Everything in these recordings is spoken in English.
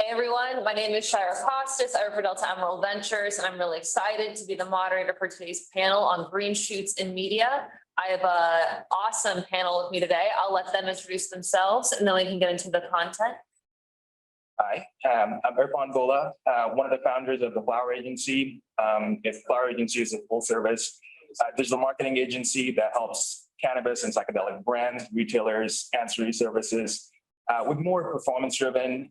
Hey everyone, my name is Shyra Costas. I work for Delta Emerald Ventures, and I'm really excited to be the moderator for today's panel on green shoots in media. I have an awesome panel with me today. I'll let them introduce themselves, and then we can get into the content. Hi, I'm Irfan Bhola, one of the founders of the Flower Agency. Flower Agency is a full-service digital marketing agency that helps cannabis and psychedelic brands, retailers, ancillary services with more performance-driven,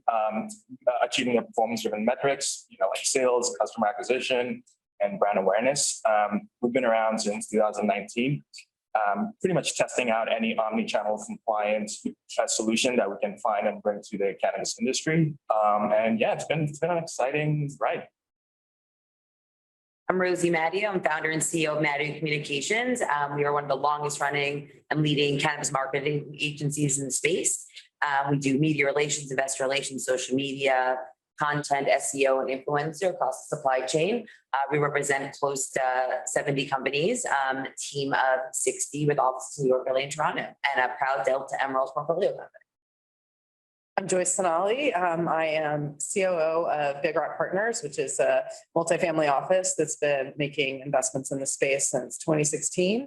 achieving the performance-driven metrics, like sales, customer acquisition, and brand awareness. We've been around since 2019. Pretty much testing out any omni-channel compliant solution that we can find and bring to the cannabis industry. And yeah, it's been an exciting ride. I'm Rosie Mattio. I'm founder and CEO of Mattio Communications. We are one of the longest running and leading cannabis marketing agencies in the space. We do media relations, investor relations, social media, content, SEO, and influencer across the supply chain. We represent close to 70 companies, a team of 60 with offices in New York, LA, and Toronto, and a proud Delta Emerald portfolio company. I'm Joyce Cenali. I am COO of Big Rock Partners, which is a multifamily office that's been making investments in the space since 2016.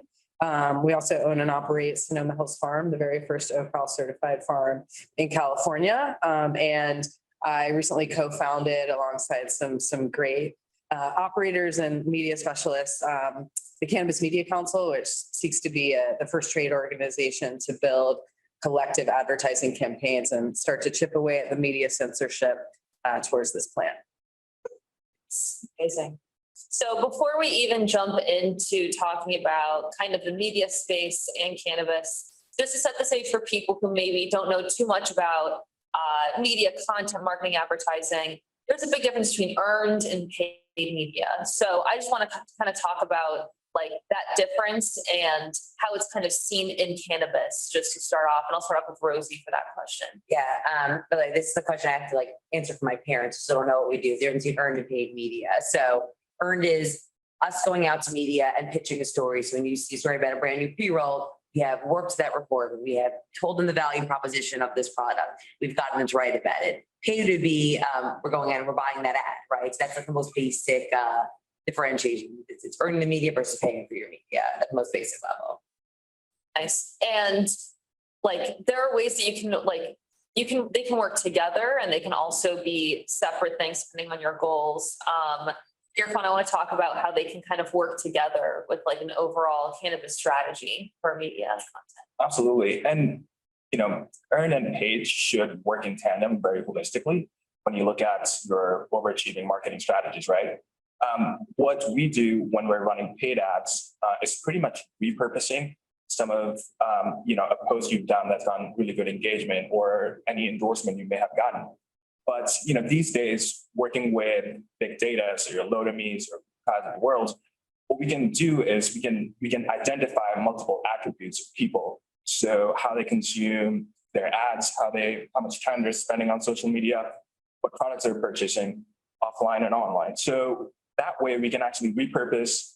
We also own and operate Sonoma Hills Farm, the very first OCAL certified farm in California. And I recently co-founded alongside some great operators and media specialists, the Cannabis Media Council, which seeks to be the first trade organization to build collective advertising campaigns and start to chip away at the media censorship towards this plan. Amazing. So before we even jump into talking about kind of the media space and cannabis, just to set the stage for people who maybe don't know too much about media, content, marketing, advertising, there's a big difference between earned and paid media. So I just want to kind of talk about like that difference and how it's kind of seen in cannabis, just to start off. And I'll start off with Rosie for that question. Yeah, but like, this is the question I have to answer for my parents, so don't know what we do. The difference between earned and paid media. So earned is us going out to media and pitching a story. So when you see a story about a brand new pre-roll, we have worked that report. We have told them the value proposition of this product. We've gotten them to write about it. Paid would be we're going in and we're buying that ad, right? So that's like the most basic differentiation. It's earning the media versus paying for your media at the most basic level. Nice. And like there are ways that you can they can work together, and they can also be separate things depending on your goals. Irfan, I want to talk about how they can kind of work together with like an overall cannabis strategy for media content. Absolutely. And, earn and paid should work in tandem very holistically when you look at your overachieving marketing strategies, right? What we do when we're running paid ads is pretty much repurposing some of, a post you've done that's gotten really good engagement or any endorsement you may have gotten. But these days, working with big data, so your Lodame's or the world, what we can do is we can identify multiple attributes of people. So how they consume their ads, how much time they're spending on social media, what products they're purchasing offline and online. So that way we can actually repurpose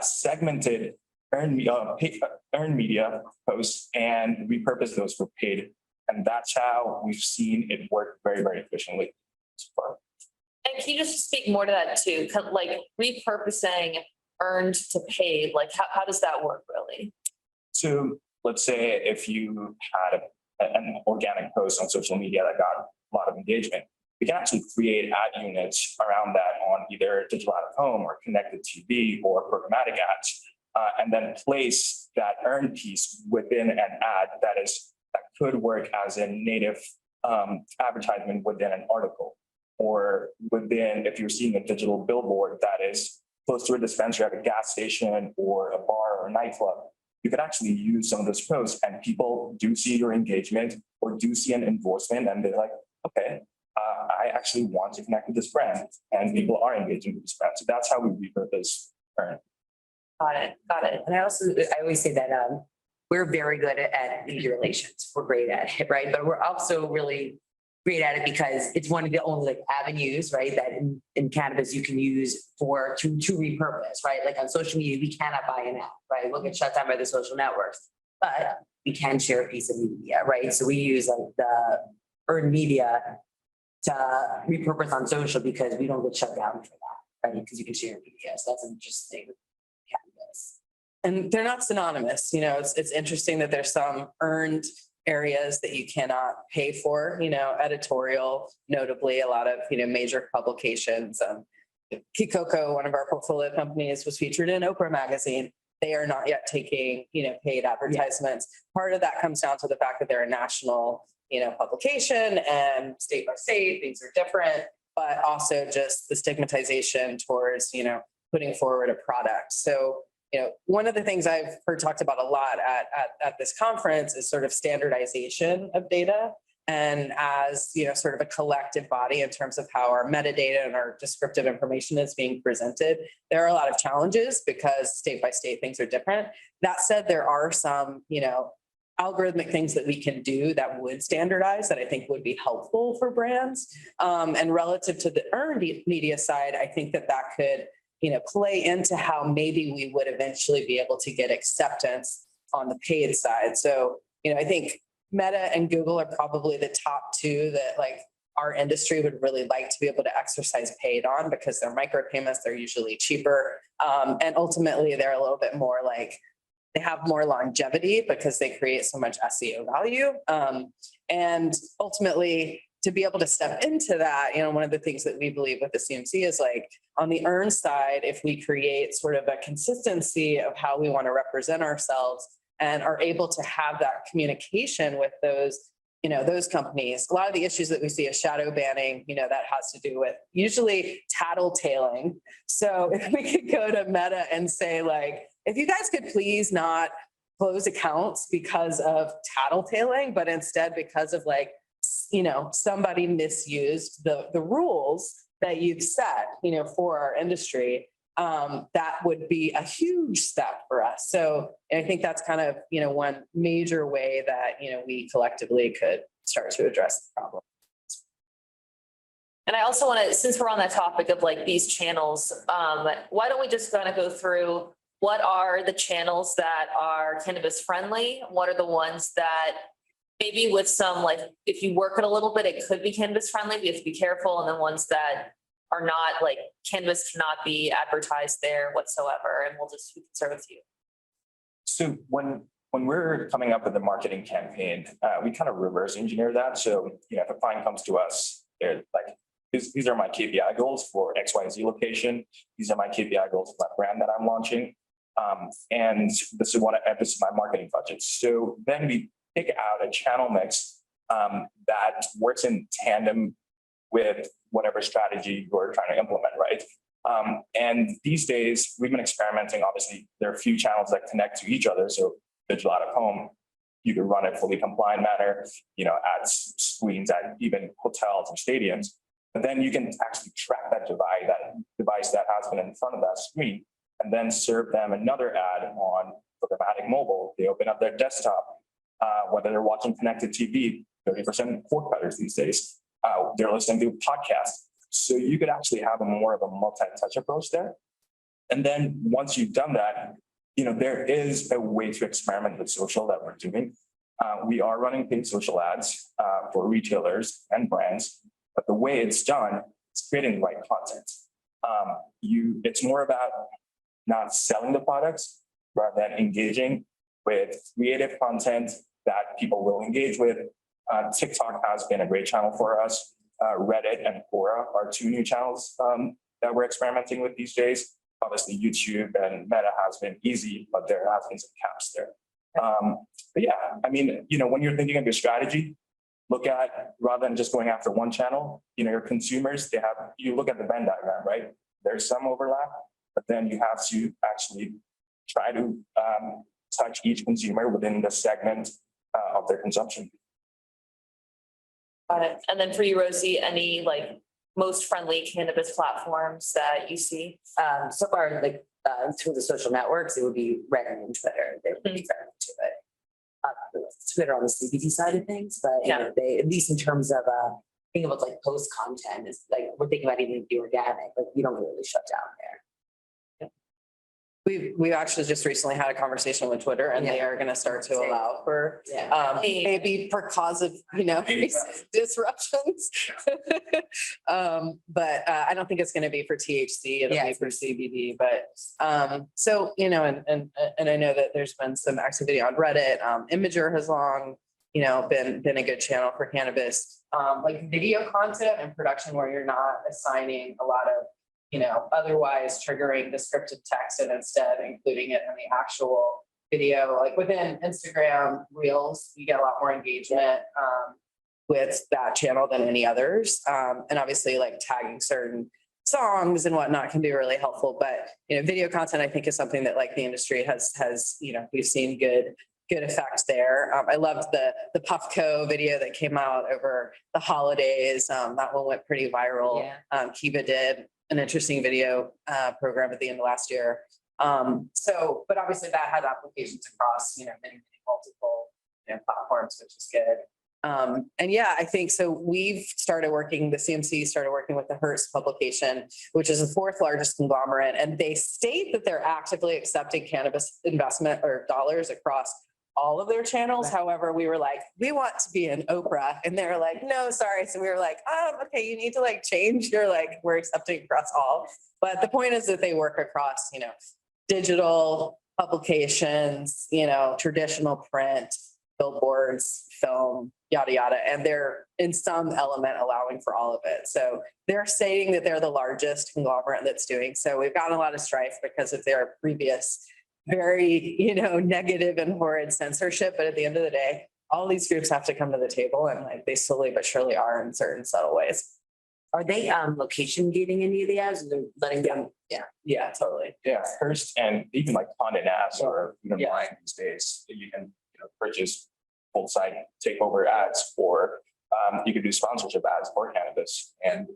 segmented earned media posts and repurpose those for paid. And that's how we've seen it work very, very efficiently so far. And can you just speak more to that too? Like repurposing earned to paid, like how does that work really? So let's say if you had an organic post on social media that got a lot of engagement, we can actually create ad units around that on either digital out of home or connected TV or programmatic ads, and then place that earned piece within an ad that could work as a native advertisement within an article, or within, if you're seeing a digital billboard that is close to a dispensary at a gas station or a bar or a nightclub, you could actually use some of those posts and people do see your engagement or do see an endorsement and they're like, okay, I actually want to connect with this brand, and people are engaging with this brand. So that's how we repurpose earn. Got it. And I always say that we're very good at media relations. We're great at it, right? But we're also really great at it because it's one of the only avenues, right, that in cannabis you can use to repurpose, right? Like on social media, we cannot buy an ad, right? We'll get shut down by the social networks, but we can share a piece of media, right? So we use like the earned media to repurpose on social because we don't get shut down for that, right? Because you can share media. So that's interesting. Cannabis. And they're not synonymous, it's interesting that there's some earned areas that you cannot pay for, editorial, notably a lot of, major publications. Kikoko, one of our portfolio companies, was featured in Oprah magazine. They are not yet taking, paid advertisements. Part of that comes down to the fact that they're a national, publication, and state by state, things are different, but also just the stigmatization towards, putting forward a product. So, one of the things I've heard talked about a lot at this conference is sort of standardization of data. And as, sort of a collective body in terms of how our metadata and our descriptive information is being presented, there are a lot of challenges because state by state things are different. That said, there are some, algorithmic things that we can do that would standardize that I think would be helpful for brands. And relative to the earned media side, I think that could, play into how maybe we would eventually be able to get acceptance on the paid side. So, I think Meta and Google are probably the top two that our industry would really like to be able to exercise paid on because they're micropayments, they're usually cheaper. And ultimately they're a little bit more they have more longevity because they create so much SEO value. And ultimately to be able to step into that, one of the things that we believe with the CMC is on the earn side, if we create sort of a consistency of how we want to represent ourselves and are able to have that communication with those, those companies. A lot of the issues that we see is shadow banning, that has to do with usually tattletaling. So if we could go to Meta and say if you guys could please not close accounts because of tattletaling, but instead because of somebody misused the rules that you've set, for our industry, that would be a huge step for us. So I think that's kind of, one major way that, we collectively could start to address the problem. And I also want to, since we're on that topic of these channels, why don't we just kind of go through what are the channels that are cannabis friendly? What are the ones that maybe with some, if you work it a little bit, it could be cannabis friendly, but you have to be careful. And then ones that are not cannabis cannot be advertised there whatsoever. And we can start with you. So when we're coming up with the marketing campaign, we kind of reverse engineer that. So, if a client comes to us, they're these are my KPI goals for XYZ location. These are my KPI goals for my brand that I'm launching. And this is my marketing budget. So then we pick out a channel mix that works in tandem with whatever strategy you're trying to implement, right? And these days, we've been experimenting. Obviously, there are a few channels that connect to each other. So digital out of home, you can run it fully compliant manner, at screens at even hotels or stadiums. But then you can actually track that device that has been in front of that screen and then serve them another ad on programmatic mobile. They open up their desktop, whether they're watching connected TV, 30% cord cutters these days. They're listening to podcasts. So you could actually have more of a multi-touch approach there. And then once you've done that, there is a way to experiment with social that we're doing. We are running paid social ads for retailers and brands, but the way it's done is creating the right content. It's more about not selling the products rather than engaging with creative content that people will engage with. TikTok has been a great channel for us. Reddit and Quora are two new channels that we're experimenting with these days. Obviously, YouTube and Meta has been easy, but there has been some caps there. But yeah, when you're thinking of your strategy, look at, rather than just going after one channel, your consumers, you look at the Venn diagram, right? There's some overlap, but then you have to actually try to touch each consumer within the segment of their consumption. Got it. And then for you, Rosie, any most friendly cannabis platforms that you see? So far, through the social networks, it would be Reddit and Twitter. They would be friendly to it. Twitter on the CBD side of things, but they, at least in terms of being able to post content, is we're thinking about even the organic. We don't really shut down there. We've actually just recently had a conversation with Twitter and they Yeah. are going to start to allow for, Yeah. maybe for cause of, disruptions. But I don't think it's going to be for THC, it'll Yeah, be it's for CBD, but so, and I know that there's been some activity on Reddit. Imager has long, been a good channel for cannabis. Like video content and production where you're not assigning a lot of otherwise triggering descriptive text and instead including it in the actual video, like within Instagram Reels, you get a lot more engagement with that channel than any others. And obviously like tagging certain songs and whatnot can be really helpful. But, video content, I think is something that like the industry has, we've seen good effect there. I loved the Puffco video that came out over the holidays. That one went pretty viral. Yeah. Kiva did an interesting video program at the end of last year. But obviously that had applications across, many multiple platforms, which is good. And yeah, I think so. We've started working, the CMC started working with the Hearst publication, which is the fourth largest conglomerate. And they state that they're actively accepting cannabis investment or dollars across all of their channels. Right. However, we were like, we want to be an Oprah. And they were like, no, sorry. So we were like, okay, you need to like change your we're accepting across all. But the point is that they work across, digital publications, traditional print, billboards, film, yada, yada. And they're in some element allowing for all of it. So they're stating that they're the largest conglomerate that's doing so. We've gotten a lot of strife because of their previous very, negative and horrid censorship. But at the end of the day, all these groups have to come to the table and they slowly but surely are in certain subtle ways. Are they location gating any of the ads? They're letting them, Yeah, totally. Yeah, Hearst and even like Condé Nast or even Yeah. Wine these days, you can purchase full site takeover ads or you can do sponsorship ads for cannabis, and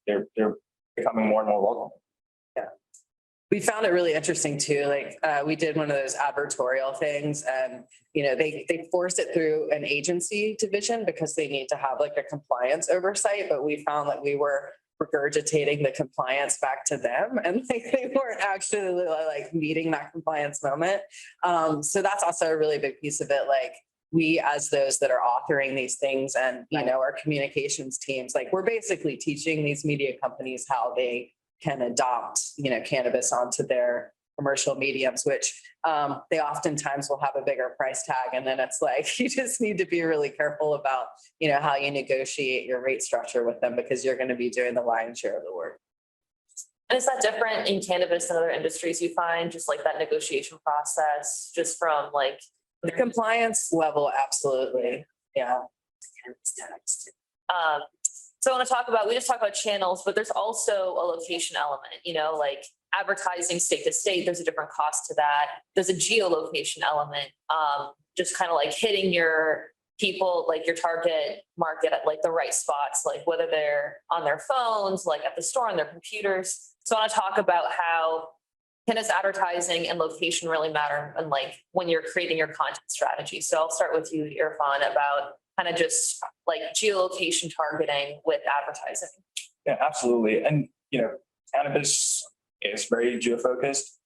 they're becoming more and more welcome. We found it really interesting too. We did one of those advertorial things and, they forced it through an agency division because they need to have like a compliance oversight. But we found that we were regurgitating the compliance back to them and they weren't actually meeting that compliance moment. So that's also a really big piece of it. We, as those that are authoring these things and, our communications teams, we're basically teaching these media companies how they can adopt, cannabis onto their commercial mediums, which they oftentimes will have a bigger price tag. And then it's you just need to be really careful about, how you negotiate your rate structure with them because you're going to be doing the lion's share of the work. And is that different in cannabis and other industries you find, just that negotiation process, just from The compliance level, absolutely. Yeah. So I want to talk about, we just talked about channels, but there's also a location element, advertising state to state, there's a different cost to that. There's a geolocation element, just kind of hitting your people, your target market at the right spots, whether they're on their phones, at the store, on their computers. So I want to talk about how cannabis advertising and location really matter and when you're creating your content strategy. So I'll start with you, Irfan, about kind of just geolocation targeting with advertising. Yeah, absolutely. And, cannabis is very geo-focused,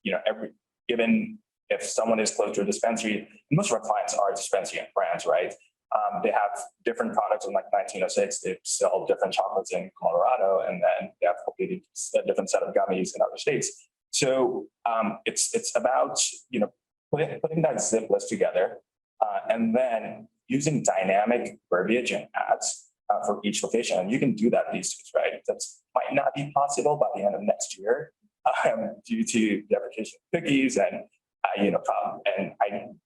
given if someone is close to a dispensary, most of our clients are dispensary and brands, right? They have different products in 1906, they sell different chocolates in Colorado, and then they have completely a different set of gummies in other states. So it's about, putting that zip list together and then using dynamic verbiage and ads for each location. And you can do that these days, right? That might not be possible by the end of next year due to deprecation of cookies and,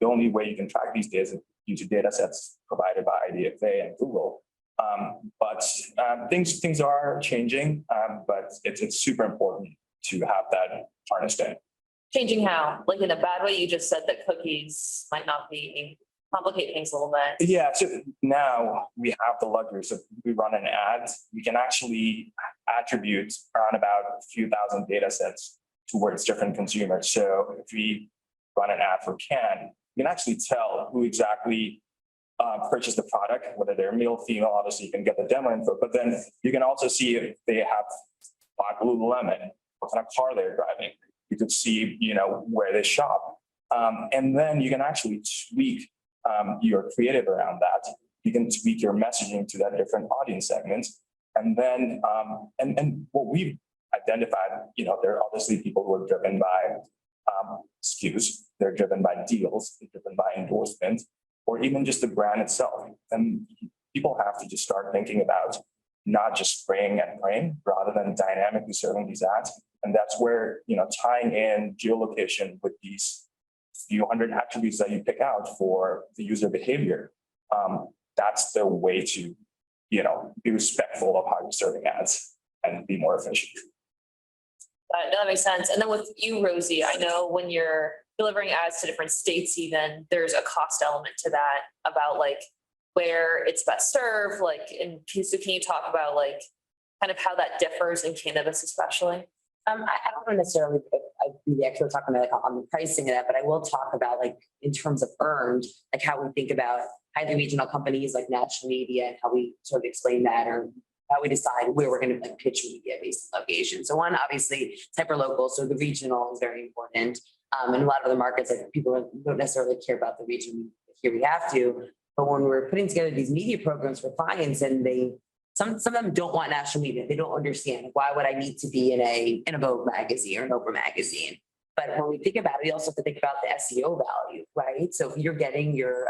the only way you can track these days is due to data sets provided by IDFA and Google. But things are changing, but it's super important to have that harnessed in. Changing how? In a bad way, you just said that cookies might not be complicate things a little bit. Yeah, so now we have the luxury. So we run an ad, we can actually attribute around about a few thousand data sets towards different consumers. So if we run an ad for Can, you can actually tell who exactly purchased the product, whether they're male, female. Obviously you can get the demo info, but then you can also see if they have bought Lululemon, what kind of car they're driving. You could see, where they shop. And then you can actually tweak your creative around that. You can tweak your messaging to that different audience segments. And then, and what we've identified, there are obviously people who are driven by SKUs, they're driven by deals, they're driven by endorsement, or even just the brand itself. And people have to just start thinking about not just spraying and praying rather than dynamically serving these ads. And that's where, tying in geolocation with these few hundred attributes that you pick out for the user behavior, that's the way to, be respectful of how you're serving ads and be more efficient. That makes sense. And then with you, Rosie, I know when you're delivering ads to different states, even there's a cost element to that about like where it's best served. Like, so can you talk about like kind of how that differs in cannabis, especially? I don't necessarily I'd be the expert talking about on the pricing of that, but I will talk about like in terms of earned, like how we think about highly regional companies like national media and how we sort of explain that, or how we decide where we're going to like pitch media based on location. So one, obviously, it's hyper local, so the regional is very important. In a lot of the markets, like people don't necessarily care about the region. Here we have to, but when we're putting together these media programs for clients, and some of them don't want national media. They don't understand why would I need to be in a Vogue magazine or an Oprah magazine. But when we think about it, we also have to think about the SEO value, right? So if you're getting your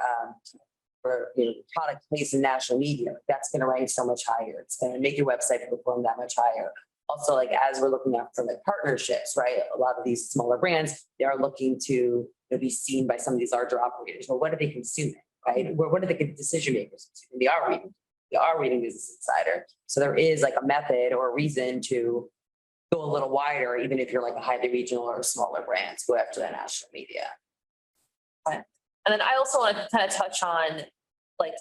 product placed in national media, that's going to rank so much higher. It's going to make your website perform that much higher. Also, like as we're looking at for like partnerships, right? A lot of these smaller brands, they are looking to be seen by some of these larger operators. Well, what are they consuming, right? What are the decision makers consuming? They are reading Business Insider. So there is like a method or a reason to go a little wider, even if you're like a highly regional or a smaller brand, to go after the national media. And then I also want to kind of touch on, like,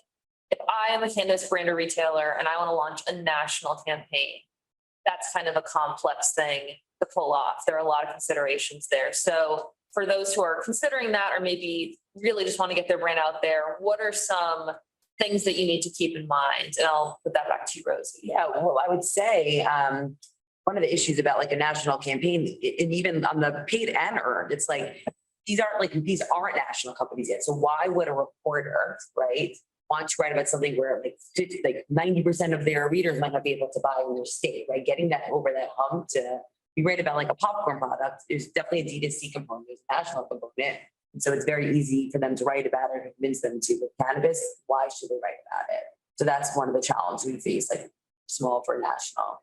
if I am a cannabis brand or retailer and I want to launch a national campaign, that's kind of a complex thing to pull off. There are a lot of considerations there. So for those who are considering that, or maybe really just want to get their brand out there, what are some things that you need to keep in mind? And I'll put that back to you, Rosie. Yeah, well, I would say one of the issues about like a national campaign, and even on the paid and earned, it's like these aren't national companies yet. So why would a reporter, right, want to write about something where like 90% of their readers might not be able to buy in their state, right? Getting that over that hump to be right about like a popcorn product, there's definitely a D2C component, there's a national component. And so it's very easy for them to write about it or convince them to. With cannabis, why should they write about it? So that's one of the challenges we face, like small for national.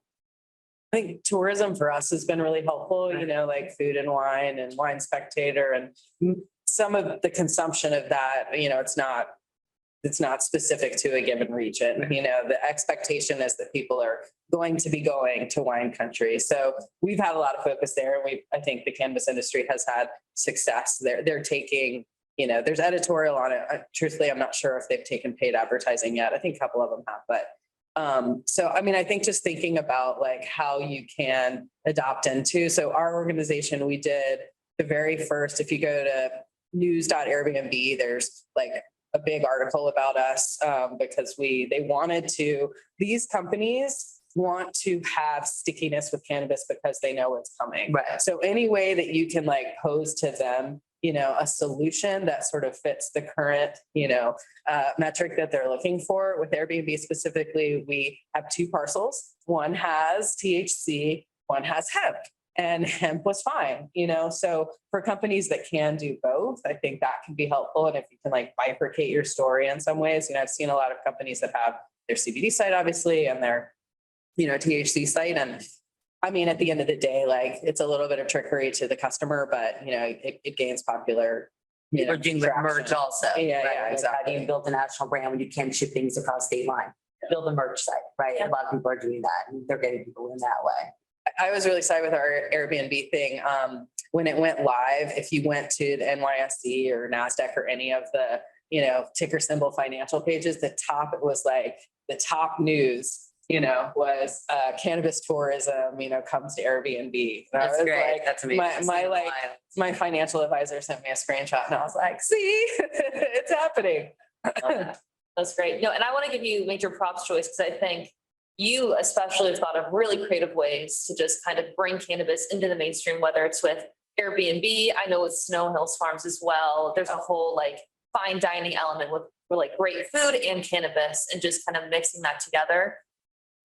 I think tourism for us has been really helpful, like Food and Wine and Wine Spectator, and some of the consumption of that, it's not specific to a given region. The expectation is that people are going to be going to wine country. So we've had a lot of focus there. I think the cannabis industry has had success. They're taking, there's editorial on it. Truthfully, I'm not sure if they've taken paid advertising yet. I think a couple of them have, but so, I think just thinking about like how you can adopt into. So our organization, we did the very first, if you go to news.airbnb, there's like a big article about us because these companies want to have stickiness with cannabis because they know it's coming. Right. So any way that you can like pose to them, a solution that sort of fits the current, metric that they're looking for. With Airbnb specifically, we have 2 parcels. One has THC, one has hemp. And hemp was fine, so for companies that can do both, I think that can be helpful. And if you can like bifurcate your story in some ways, I've seen a lot of companies that have their CBD site, obviously, and their, THC site. And at the end of the day, like it's a little bit of trickery to the customer, but it gains popular. We're doing with merch also. Yeah, right? yeah, Like, exactly. how do you build a national brand when you can't ship things across state line? Build a merch site, right? A lot of people are doing that, and they're getting people in that way. I was really excited with our Airbnb thing. When it went live, if you went to the NYSE or NASDAQ or any of the, ticker symbol financial pages, the top, it was like the top news, was cannabis tourism, comes to Airbnb. That's great. Like, That's amazing. my financial advisor sent me a screenshot and I was like, see, it's happening. That's great. No, and I want to give you major props, Joyce, because I think you especially have thought of really creative ways to just kind of bring cannabis into the mainstream, whether it's with Airbnb. I know with Snow Hills Farms as well. There's a whole like fine dining element with like great food and cannabis and just kind of mixing that together.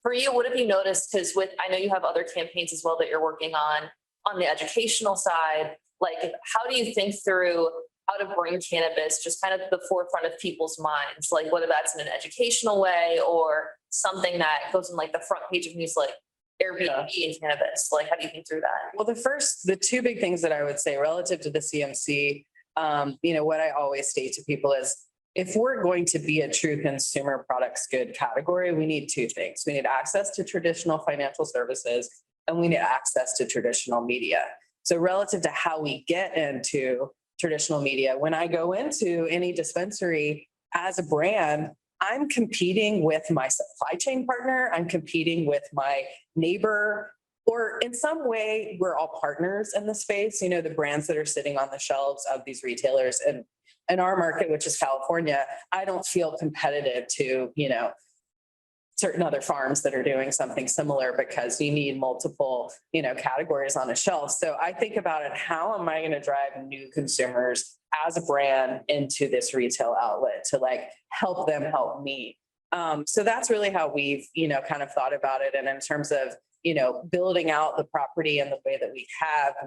For you, what have you noticed? Because I know you have other campaigns as well that you're working on the educational side. Like, how do you think through how to bring cannabis just kind of to the forefront of people's minds? Like whether that's in an educational way or something that goes in like the front page of news, like Airbnb and cannabis. Like, how do you think through that? Well, the two big things that I would say relative to the CMC, what I always state to people is if we're going to be a true consumer products good category, we need two things. We need access to traditional financial services and we need access to traditional media. So relative to how we get into traditional media, when I go into any dispensary as a brand, I'm competing with my supply chain partner, I'm competing with my neighbor, or in some way, we're all partners in the space. The brands that are sitting on the shelves of these retailers and in our market, which is California, I don't feel competitive to, certain other farms that are doing something similar because you need multiple, categories on a shelf. So I think about it, how am I going to drive new consumers as a brand into this retail outlet to like help them help me? So that's really how we've, kind of thought about it. And in terms of, building out the property in the way that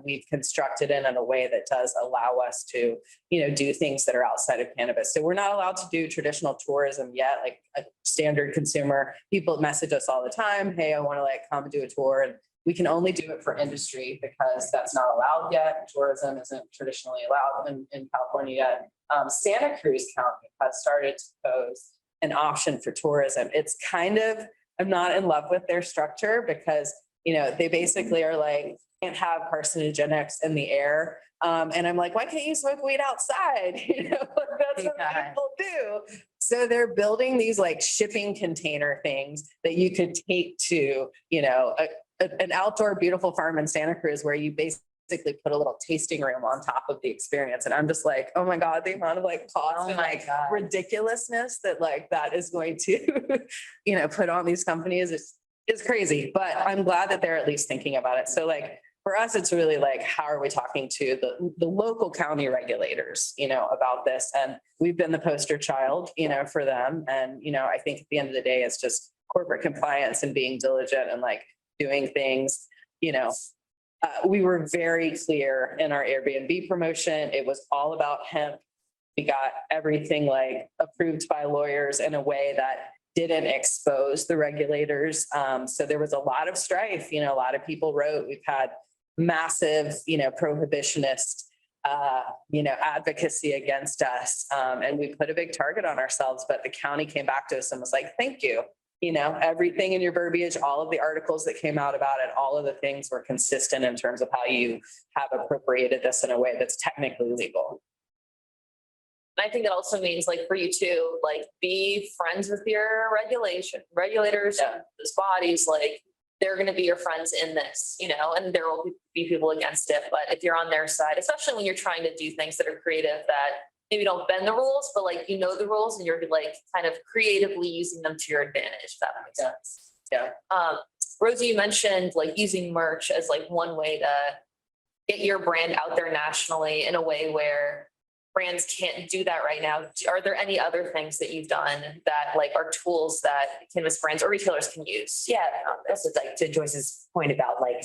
we've constructed it in a way that does allow us to, do things that are outside of cannabis. So we're not allowed to do traditional tourism yet, like a standard consumer. People message us all the time, hey, I want to like come do a tour. And we can only do it for industry because that's not allowed yet. Tourism isn't traditionally allowed in California yet. Santa Cruz County has started to pose an option for tourism. It's kind of, I'm not in love with their structure because, they basically are like, can't have carcinogenics in the air. And I'm like, why can't you smoke weed outside? That's what people do. So they're building these like shipping container things that you could take to, an outdoor beautiful farm in Santa Cruz where you basically put a little tasting room on top of the experience. And I'm just like, oh my God, the amount of like cost and like ridiculousness that like that is going to, put on these companies is crazy. But I'm glad that they're at least thinking about it. So like for us, it's really like, how are we talking to the local county regulators, about this? And we've been the poster child, for them. And, I think at the end of the day, it's just corporate compliance and being diligent and like doing things, we were very clear in our Airbnb promotion. It was all about hemp. We got everything like approved by lawyers in a way that didn't expose the regulators. So there was a lot of strife. A lot of people wrote, we've had massive, prohibitionist, advocacy against us. And we put a big target on ourselves, but the county came back to us and was like, thank you. Everything in your verbiage, all of the articles that came out about it, all of the things were consistent in terms of how you have appropriated this in a way that's technically legal. I think it also means like for you to like be friends with your regulators, those bodies, like they're going to be your friends in this, and there will be people against it. But if you're on their side, especially when you're trying to do things that are creative that maybe don't bend the rules, but like, the rules and you're like kind of creatively using them to your advantage, if that makes sense. Yeah. Rosie, you mentioned like using merch as like one way to get your brand out there nationally in a way where brands can't do that right now. Are there any other things that you've done that like are tools that cannabis brands or retailers can use? Yeah, this is like to Joyce's point about like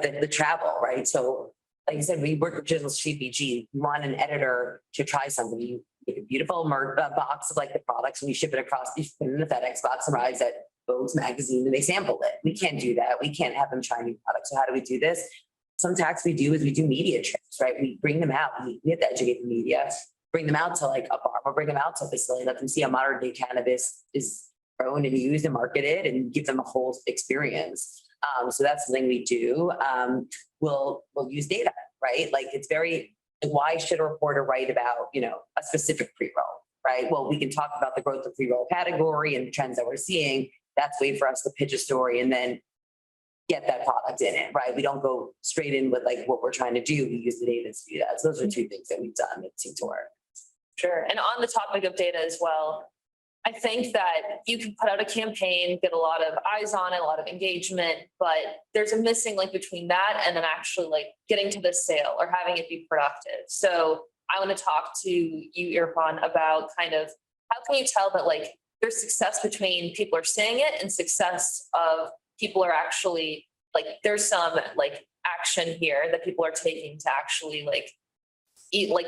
the travel, right? So like I said, we work with CPG. You want an editor to try something, you get a beautiful box of like the products and you ship it across, you put it in a FedEx box and arrives at Vogue's magazine and they sample it. We can't do that. We can't have them try new products. So how do we do this? Some tactics we do is we do media trips, right? We bring them out. We have to educate the media, bring them out to like a farm or bring them out to a facility, let them see how modern day cannabis is grown and used and marketed and give them a whole experience. So that's something we do. We'll use data, right? Like it's very, why should a reporter write about, a specific pre-roll, right? Well, we can talk about the growth of pre-roll category and the trends that we're seeing. That's a way for us to pitch a story and then get that product in it, right? We don't go straight in with like what we're trying to do. We use the data to do that. So those are two things that we've done that seem to work. Sure. And on the topic of data as well, I think that you can put out a campaign, get a lot of eyes on it, a lot of engagement, but there's a missing link between that and then actually like getting to the sale or having it be productive. So I want to talk to you, Irfan, about kind of how can you tell that like there's success between people are saying it and success of people are actually like there's some like action here that people are taking to actually like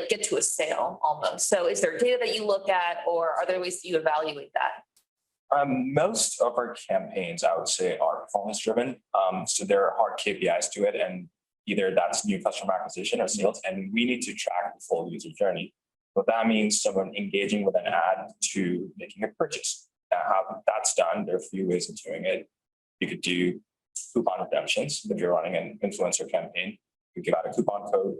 get to a sale almost. So is there data that you look at or are there ways that you evaluate that? Most of our campaigns, I would say, are performance driven. So there are hard KPIs to it, and either that's new customer acquisition or sales, and we need to track the full user journey. What that means, someone engaging with an ad to making a purchase. Now, how that's done, there are a few ways of doing it. You could do coupon redemptions if you're running an influencer campaign. You give out a coupon code.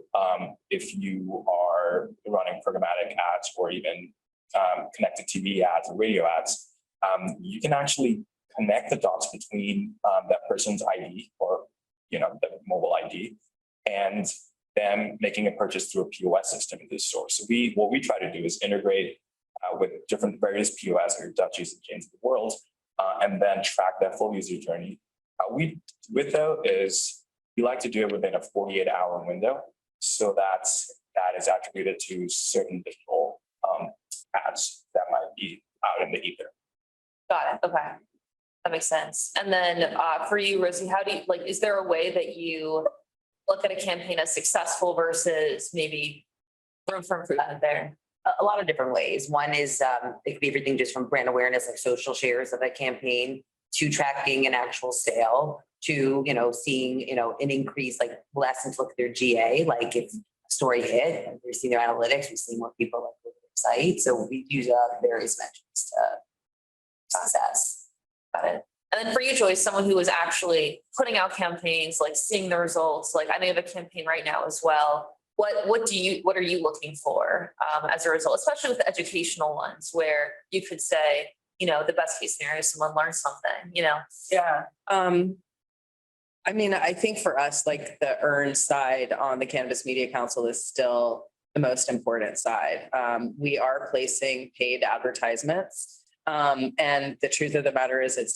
If you are running programmatic ads or even connected TV ads or radio ads, you can actually connect the dots between that person's ID or the mobile ID and them making a purchase through a POS system in this store. So what we try to do is integrate with different various POS or Dutchies and chains of the world, and then track that full user journey. How we do it though is we like to do it within a 48-hour window, so that is attributed to certain digital ads that might be out in the ether. Got it. Okay. That makes sense. And then for you, Rosie, how do you is there a way that you look at a campaign as successful versus maybe room for improvement there? A lot of different ways. One is it could be everything just from brand awareness, like social shares of a campaign, to tracking an actual sale, to seeing an increase, like we'll ask them to look at their GA, like if a story hit and we're seeing their analytics, we're seeing more people like the site. So we use various metrics to success. Got it. And then for you, Joyce, someone who is actually putting out campaigns, like seeing the results, like I know you have a campaign right now as well. What are you looking for as a result, especially with the educational ones where you could say, the best case scenario is someone learns something, Yeah. I mean, I think for us, like the earned side on the Cannabis Media Council is still the most important side. We are placing paid advertisements. And the truth of the matter is it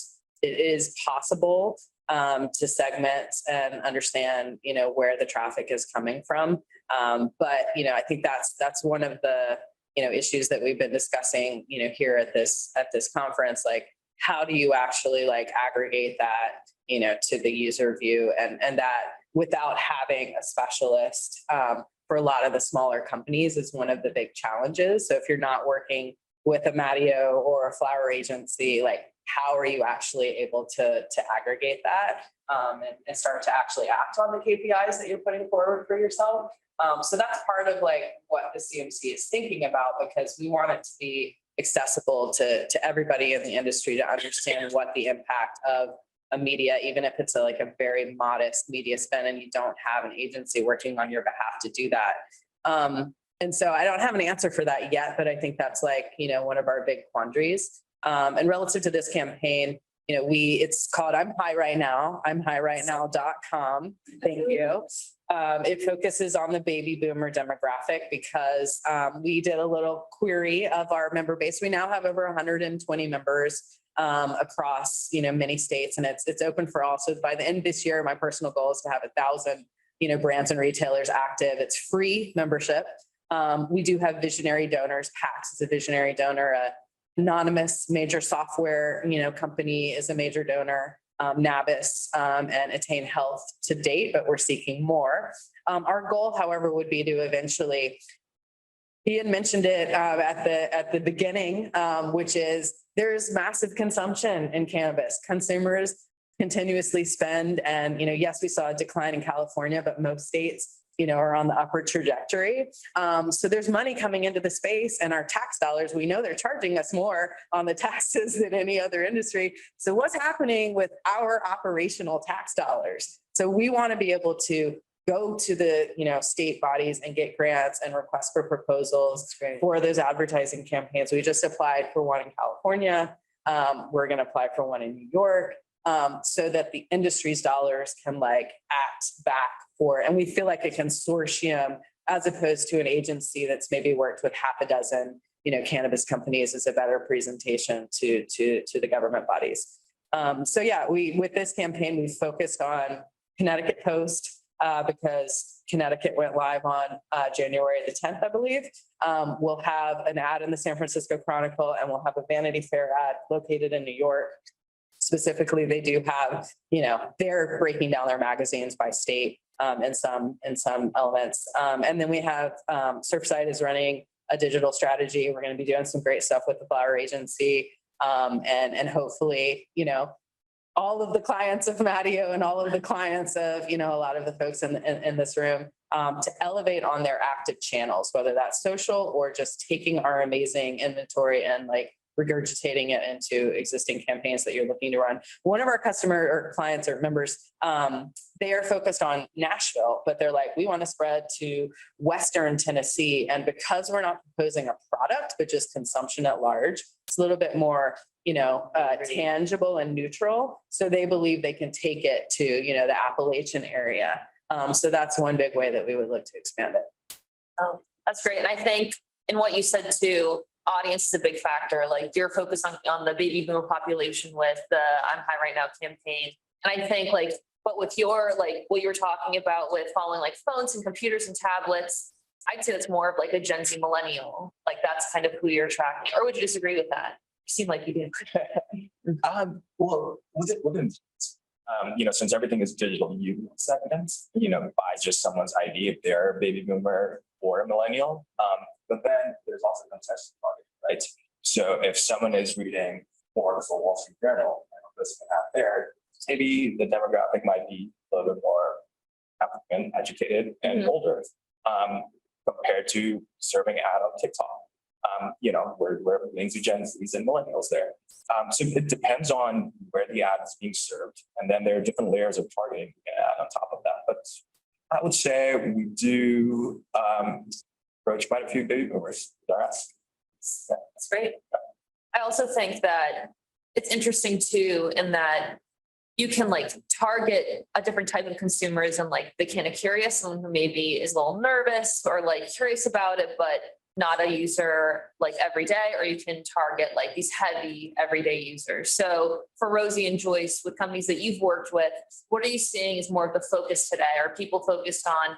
is possible to segment and understand, where the traffic is coming from. But, I think that's one of the, issues that we've been discussing, here at this conference, like how do you actually aggregate that, to the user view and that without having a specialist for a lot of the smaller companies is one of the big challenges. So if you're not working with a Mattio or a flower agency, how are you actually able to aggregate that and start to actually act on the KPIs that you're putting forward for yourself? So that's part of what the CMC is thinking about, because we want it to be accessible to everybody in the industry to understand what the impact of a media, even if it's a very modest media spend and you don't have an agency working on your behalf to do that. And so I don't have an answer for that yet, but I think that's one of our big quandaries. And relative to this campaign, it's called I'm High Right Now, I'mHighRightNow.com. Thank you. It focuses on the baby boomer demographic because we did a little query of our member base. We now have over 120 members across, many states, and it's open for all. So by the end of this year, my personal goal is to have 1,000, brands and retailers active. It's free membership. We do have visionary donors. PAX is a visionary donor. Anonymous major software, company is a major donor. Cannabis and Attain Health to date, but we're seeking more. Our goal, however, would be to eventually, Ian mentioned it at the beginning, which is there's massive consumption in cannabis. Consumers continuously spend, and yes, we saw a decline in California, but most states are on the upward trajectory. So there's money coming into the space, and our tax dollars, we know they're charging us more on the taxes than any other industry. So what's happening with our operational tax dollars? So we want to be able to go to the state bodies and get grants and request for proposals for those advertising campaigns. We just applied for one in California. We're going to apply for one in New York. So that the industry's dollars can act back for, and we feel like a consortium as opposed to an agency that's maybe worked with half a dozen, cannabis companies as a better presentation to the government bodies. So yeah, with this campaign, we focused on Connecticut Post because Connecticut went live on January the 10th, I believe. We'll have an ad in the San Francisco Chronicle, and we'll have a Vanity Fair ad located in New York. Specifically, they do have, they're breaking down their magazines by state in some elements. And then we have Surfside is running a digital strategy. We're going to be doing some great stuff with the Flower Agency. And hopefully, all of the clients of Mattio and all of the clients of, a lot of the folks in this room to elevate on their active channels, whether that's social or just taking our amazing inventory and like regurgitating it into existing campaigns that you're looking to run. One of our customer or clients or members, they are focused on Nashville, but they're like, we want to spread to Western Tennessee. And because we're not proposing a product, but just consumption at large, it's a little bit more, tangible and neutral. So they believe they can take it to, the Appalachian area. So that's one big way that we would look to expand it. Oh, that's great. And I think in what you said too, audience is a big factor. Like you're focused on the baby boomer population with the I'm High Right Now campaign. And I think but with your, what you were talking about with following phones and computers and tablets, I'd say that's more of a Gen Z millennial. That's kind of who you're tracking. Or would you disagree with that? You seem like you do. Well, since everything is digital, you can seconds, by just someone's ID if they're a baby boomer or a millennial. But then there's also contested targeting, right? So if someone is reading more of the Wall Street Journal and listening out there, maybe the demographic might be a little bit more African, educated, and older, compared to serving ad on TikTok. We're millions of Gen Zs and millennials there. So it depends on where the ad is being served. And then there are different layers of targeting on top of that. But I would say we do approach quite a few baby boomers with our ads. That's great. I also think that it's interesting too, in that you can target a different type of consumers and the kind of curious, someone who maybe is a little nervous or curious about it, but not a user every day, or you can target these heavy everyday users. So for Rosie and Joyce, with companies that you've worked with, what are you seeing is more of the focus today? Are people focused on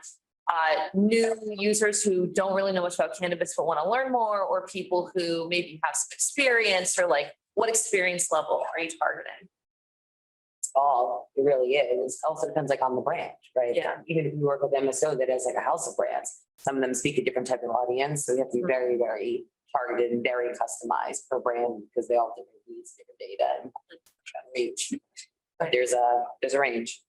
new users who don't really know much about cannabis but want to learn more, or people who maybe have some experience, or what experience level are you targeting? It really is. Also depends on the branch, right? Yeah. Even if you work with MSO that has a house of brands, some of them speak a different type of audience. So you have to be very, very targeted and very customized per brand because they all have different needs, different data and reach. But there's a range.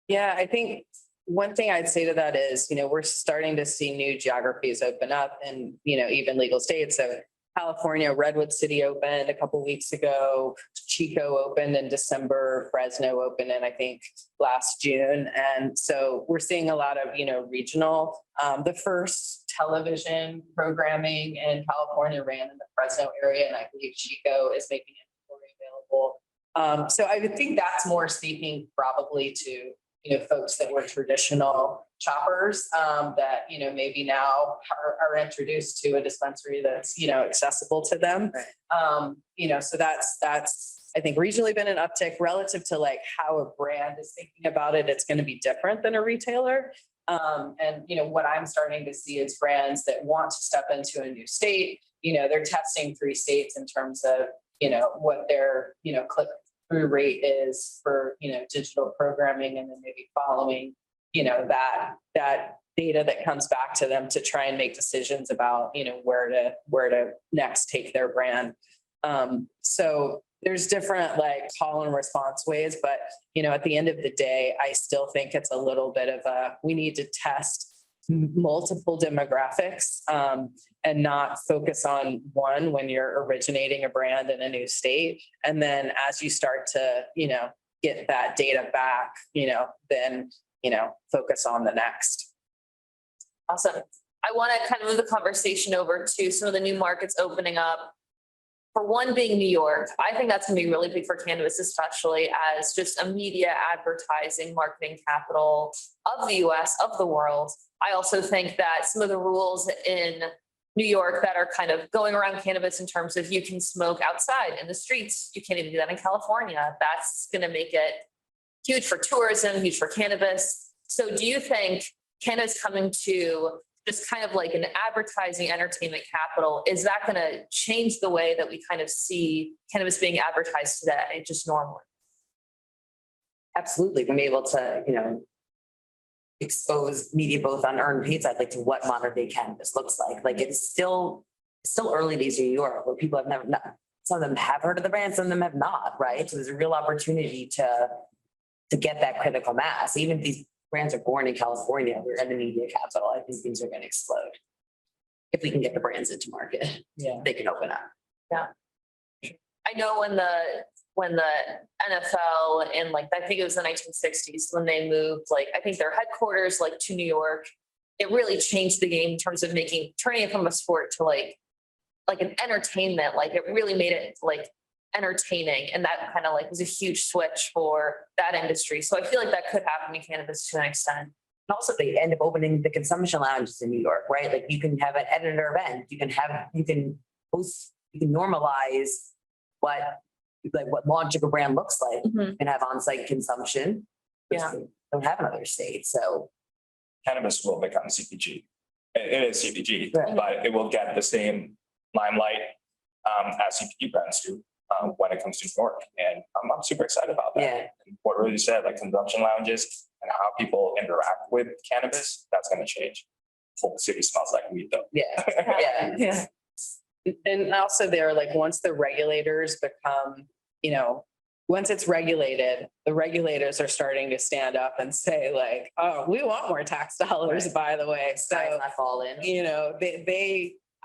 Yeah, I think one thing I'd say to that is, we're starting to see new geographies open up and, even legal states. So California, Redwood City opened a couple of weeks ago. Chico opened in December. Fresno opened in, I think, last June. And so we're seeing a lot of, regional. The first television programming in California ran in the Fresno area, and I believe Chico is making inventory available. So I would think that's more speaking probably to folks that were traditional shoppers that, maybe now are introduced to a dispensary that's, accessible to them. Right. So that's, I think, regionally been an uptick relative to how a brand is thinking about it. It's going to be different than a retailer. And, what I'm starting to see is brands that want to step into a new state, they're testing 3 states in terms of, what their, click-through rate is for, digital programming, and then maybe following, that data that comes back to them to try and make decisions about, where to next take their brand. So there's different call and response ways, but, at the end of the day, I still think it's a little bit of we need to test multiple demographics and not focus on one when you're originating a brand in a new state. And then as you start to, get that data back, then, focus on the next. Awesome. I want to kind of move the conversation over to some of the new markets opening up. For one being New York, I think that's going to be really big for cannabis, especially as just a media advertising marketing capital of the US, of the world. I also think that some of the rules in New York that are kind of going around cannabis in terms of you can smoke outside in the streets. You can't even do that in California. That's going to make it huge for tourism, huge for cannabis. So do you think cannabis coming to just kind of like an advertising entertainment capital, is that going to change the way that we kind of see cannabis being advertised today, just normally? Absolutely. We're able to, expose media both on earned paid side, like to what modern day cannabis looks like. Like it's still early days in New York where people have never, some of them have heard of the brand, some of them have not, right? So there's a real opportunity to get that critical mass. Even if these brands are born in California, we're in the media capital. I think things are going to explode. If we can get the brands into market, they can open up. I know when the NFL in like, I think it was the 1960s, when they moved, like, I think their headquarters like to New York, it really changed the game in terms of turning it from a sport to like an entertainment. Like it really made it like entertaining. And that kind of like was a huge switch for that industry. So I feel like that could happen in cannabis to an extent. And also they end up opening the consumption lounges in New York, right? Like you can have an editor event, you can host, you can normalize what launch of a brand looks like. You can have on-site consumption. Which they don't have in other states. So Cannabis will become CPG. It is CPG, but it will get the same limelight as CPG brands do when it comes to New York. And I'm super excited about that. Yeah. And what Rosie said, like consumption lounges and how people interact with cannabis, that's going to change. The whole city smells like weed though. Yeah. And also there, like, once the regulators become, once it's regulated, the regulators are starting to stand up and say like, oh, we want more tax dollars, by the way. So, I fall in.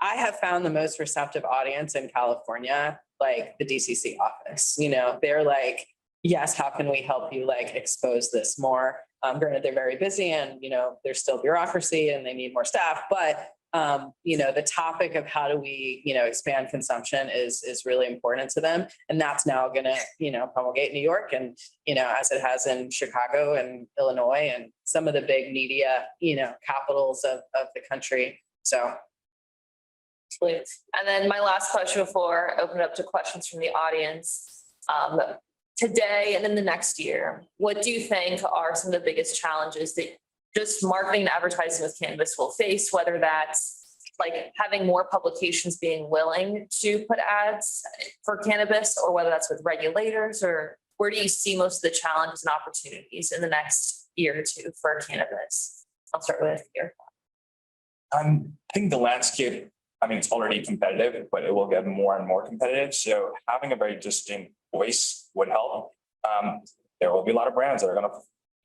I have found the most receptive audience in California, like the DCC office, they're like, yes, how can we help you like expose this more? Granted, they're very busy and, there's still bureaucracy and they need more staff, but the topic of how do we, expand consumption is really important to them. And that's now going to, promulgate in New York and, as it has in Chicago and Illinois and some of the big media, capitals of the country. So. And then my last question before I open it up to questions from the audience. Today and in the next year, what do you think are some of the biggest challenges that just marketing and advertising with cannabis will face, whether that's like having more publications being willing to put ads for cannabis, or whether that's with regulators, or where do you see most of the challenges and opportunities in the next year or two for cannabis? I'll start with Irfan. I think the landscape, it's already competitive, but it will get more and more competitive. So having a very distinct voice would help. There will be a lot of brands that are going to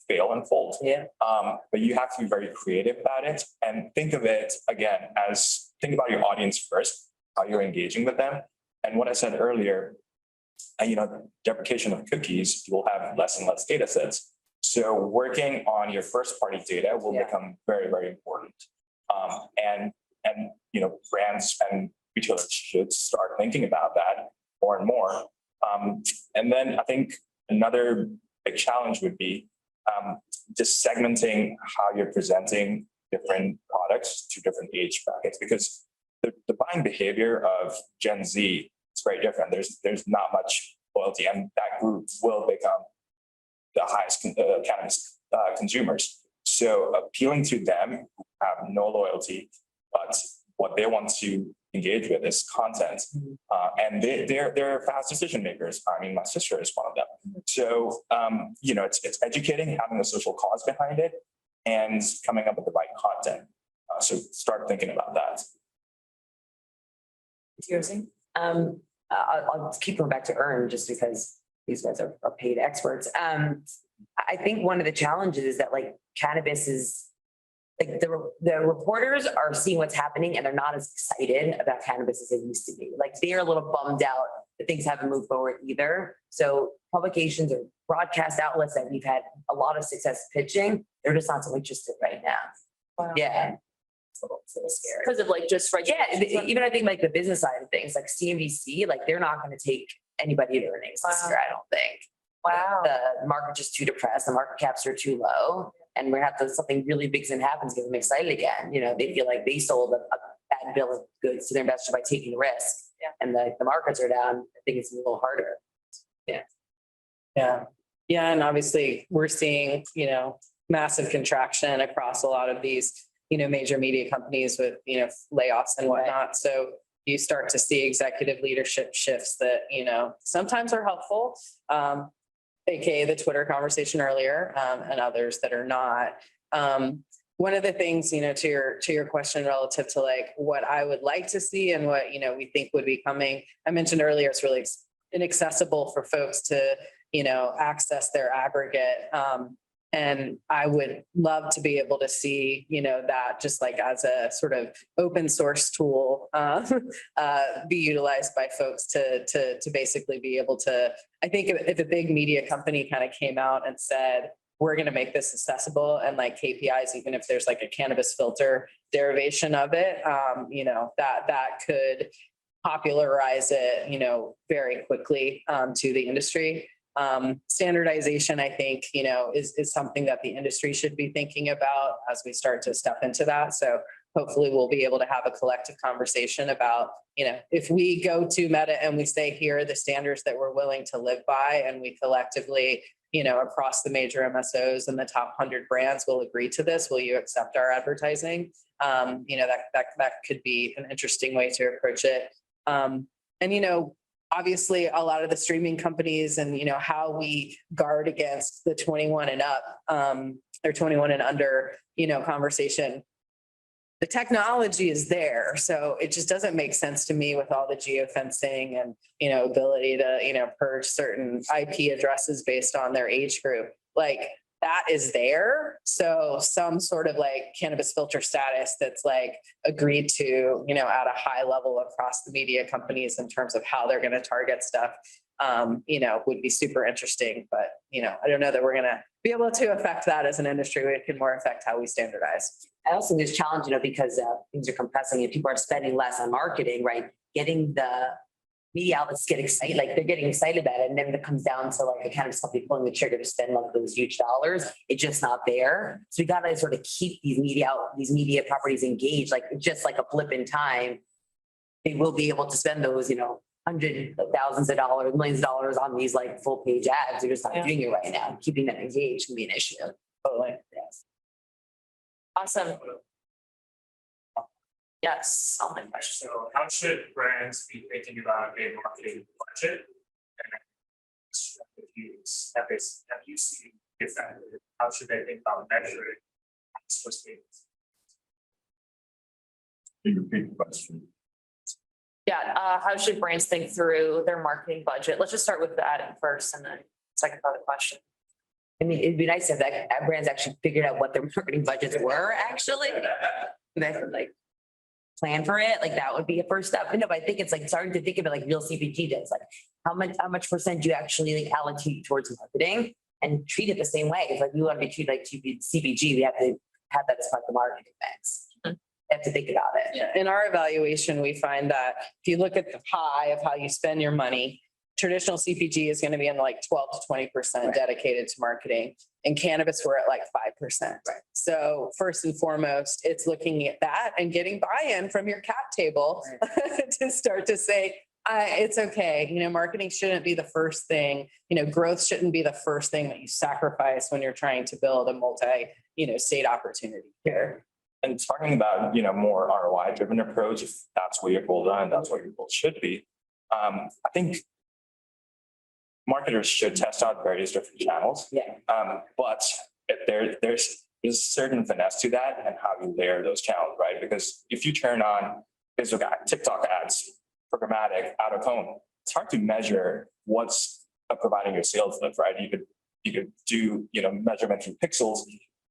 fail and fold. But you have to be very creative about it and think of it again as think about your audience first, how you're engaging with them. And what I said earlier, deprecation of cookies, you will have less and less data sets. So working on your first party data will become very, very important. And brands and retailers should start thinking about that more and more. And then I think another big challenge would be just segmenting how you're presenting different products to different age brackets, because the buying behavior of Gen Z is very different. There's not much loyalty, and that group will become the highest cannabis consumers. So appealing to them who have no loyalty, but what they want to engage with is content, and they're fast decision makers. My sister is one of them. So it's educating, having a social cause behind it, and coming up with the right content. So start thinking about that. Seriously, I'll keep going back to Earn just because these guys are paid experts. I think one of the challenges is that like cannabis is. Like the reporters are seeing what's happening and they're not as excited about cannabis as they used to be. Like they're a little bummed out that things haven't moved forward either. So publications or broadcast outlets that we've had a lot of success pitching, they're just not so interested right now. Wow. Yeah. It's a little scary. Because of like just Even I think like the business side of things, like CNBC, like they're not going to take anybody to earnings this year, I don't think. Wow. The market's just too depressed. The market caps are too low. And we have to something really big that happens, get them excited again. They feel like they sold bad bill of goods to their investor by taking the risk. Yeah. And the markets are down, I think it's a little harder. Yeah. Yeah. And obviously we're seeing, massive contraction across a lot of these, major media companies with, layoffs and whatnot. So you start to see executive leadership shifts that, sometimes are helpful. AKA the Twitter conversation earlier, and others that are not. One of the things, to your question relative to like what I would like to see and what, we think would be coming. I mentioned earlier, it's really inaccessible for folks to, access their aggregate. And I would love to be able to see, that just like as a sort of open source tool, be utilized by folks to basically be able to, I think if a big media company kind of came out and said, we're going to make this accessible and like KPIs, even if there's like a cannabis filter derivation of it, that could popularize it, very quickly to the industry. Standardization, I think, is something that the industry should be thinking about as we start to step into that. So hopefully we'll be able to have a collective conversation about, if we go to Meta and we say, here are the standards that we're willing to live by, and we collectively, across the major MSOs and the top 100 brands will agree to this, will you accept our advertising? That could be an interesting way to approach it. Obviously a lot of the streaming companies and, how we guard against the 21 and up, or 21 and under, conversation. The technology is there. So it just doesn't make sense to me with all the geofencing and, ability to, purge certain IP addresses based on their age group. Like that is there. So some sort of like cannabis filter status that's like agreed to, at a high level across the media companies in terms of how they're going to target stuff, would be super interesting. But, I don't know that we're going to be able to affect that as an industry. We can more affect how we standardize. I also think there's challenge, because things are compressing and people are spending less on marketing, right? Getting the media outlets get excited, like they're getting excited about it. And then it comes down to like a cannabis company pulling the trigger to spend like those huge dollars. It's just not there. So we got to sort of keep these media properties engaged, like just like a blip in time. They will be able to spend those, hundreds of thousands of dollars, millions of dollars on these like full page ads. They're just not doing it right now. Keeping them engaged can be an issue. Totally. Yes. Awesome. Yes. So how should brands be thinking about a marketing budget? And have you seen if that, how should they think about measuring? Repeat the question. Yeah, how should brands think through their marketing budget? Let's just start with that first and then second part of the question. I mean, it'd be nice if that brands actually figured out what their marketing budgets were actually. They could like plan for it. Like that would be a first step. No, but I think it's like starting to think of it like real CPG does. Like how much percent do you actually like allocate towards marketing and treat it the same way? It's like we want to be treated like CPG. We have to have that as part of the marketing mix. Have to think about it. Yeah. In our evaluation, we find that if you look at the pie of how you spend your money, traditional CPG is going to be in like 12 to 20% dedicated to marketing. In cannabis, we're at like 5%. Right. So first and foremost, it's looking at that and getting buy-in from your cap table to start to say, it's okay. Marketing shouldn't be the first thing, growth shouldn't be the first thing that you sacrifice when you're trying to build a multi, state opportunity here. And talking about, more ROI driven approach, if that's what your goals are and that's what your goals should be. I think marketers should test out various different channels. Yeah. But there's a certain finesse to that and how you layer those channels, right? Because if you turn on Facebook ads, TikTok ads, programmatic, out of home, it's hard to measure what's providing your sales lift, right? You could do, measurement through pixels,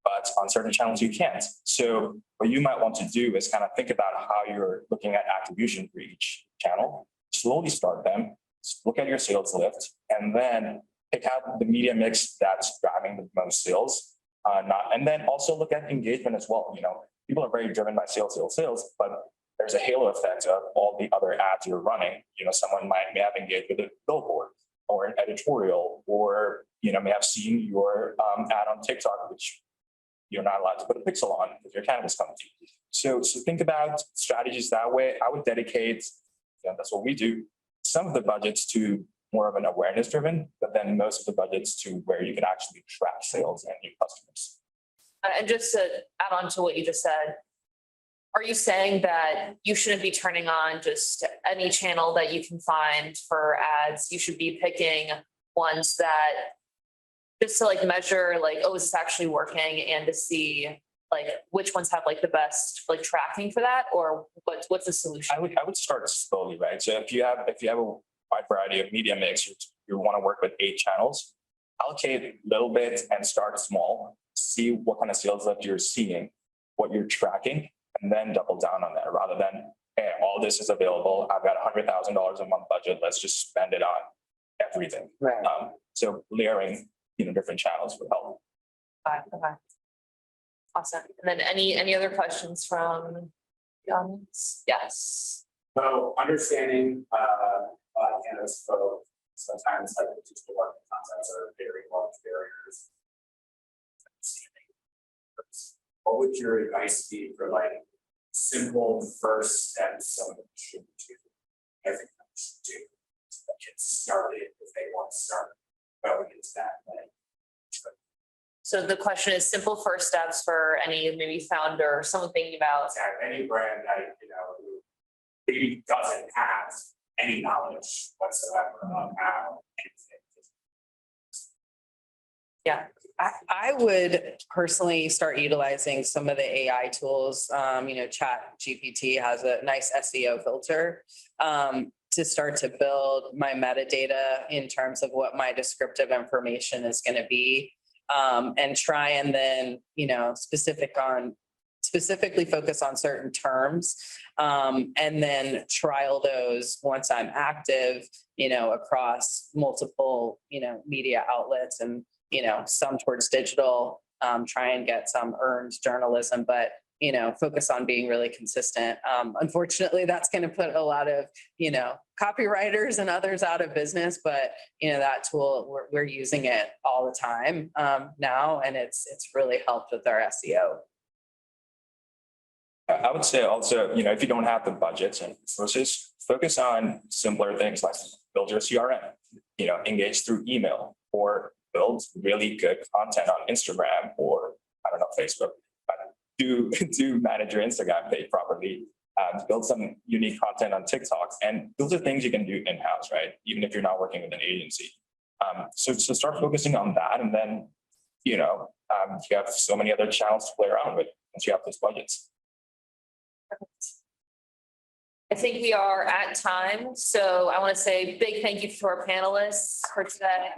but on certain channels you can't. So what you might want to do is kind of think about how you're looking at attribution for each channel, slowly start them, look at your sales lift, and then pick out the media mix that's driving the most sales. And then also look at engagement as well. People are very driven by sales, but there's a halo effect of all the other ads you're running. Someone may have engaged with a billboard or an editorial, or may have seen your ad on TikTok, which you're not allowed to put a pixel on with your cannabis company. So think about strategies that way. I would dedicate, that's what we do, some of the budgets to more of an awareness driven, but then most of the budgets to where you can actually track sales and new customers. And just to add on to what you just said, are you saying that you shouldn't be turning on just any channel that you can find for ads? You should be picking ones that just to like measure like, oh, is this actually working, and to see like which ones have like the best like tracking for that, or what's the solution? I would start slowly, right? So if you have a wide variety of media mix, you want to work with 8 channels, allocate a little bit and start small, see what kind of sales lift you're seeing, what you're tracking, and then double down on that rather than, hey, all this is available. I've got $100,000 a month budget. Let's just spend it on everything. Right. So layering, different channels would help. Okay. Awesome. And then any other questions from the audience? Yes. So understanding cannabis folk, sometimes like digital marketing concepts are very large barriers. What would your advice be for like simple first steps someone should do? Everything should do to get started if they want to start going into that way. So the question is simple first steps for any maybe founder, someone thinking about. Any brand that who maybe doesn't have any knowledge whatsoever on how anything. Yeah. I would personally start utilizing some of the AI tools. Chat GPT has a nice SEO filter to start to build my metadata in terms of what my descriptive information is going to be, and try and then, specifically focus on certain terms, and then trial those once I'm active, across multiple, media outlets and, some towards digital, try and get some earned journalism, but, focus on being really consistent. Unfortunately, that's going to put a lot of, copywriters and others out of business, but, that tool, we're using it all the time now, and it's really helped with our SEO. I would say also, if you don't have the budgets and resources, focus on simpler things like build your CRM, engage through email, or build really good content on Instagram or Facebook. Do manage your Instagram page properly. Build some unique content on TikTok, and those are things you can do in-house, right? Even if you're not working with an agency. So start focusing on that, and then you have so many other channels to play around with once you have those budgets. I think we are at time, so I want to say big thank you to our panelists for today.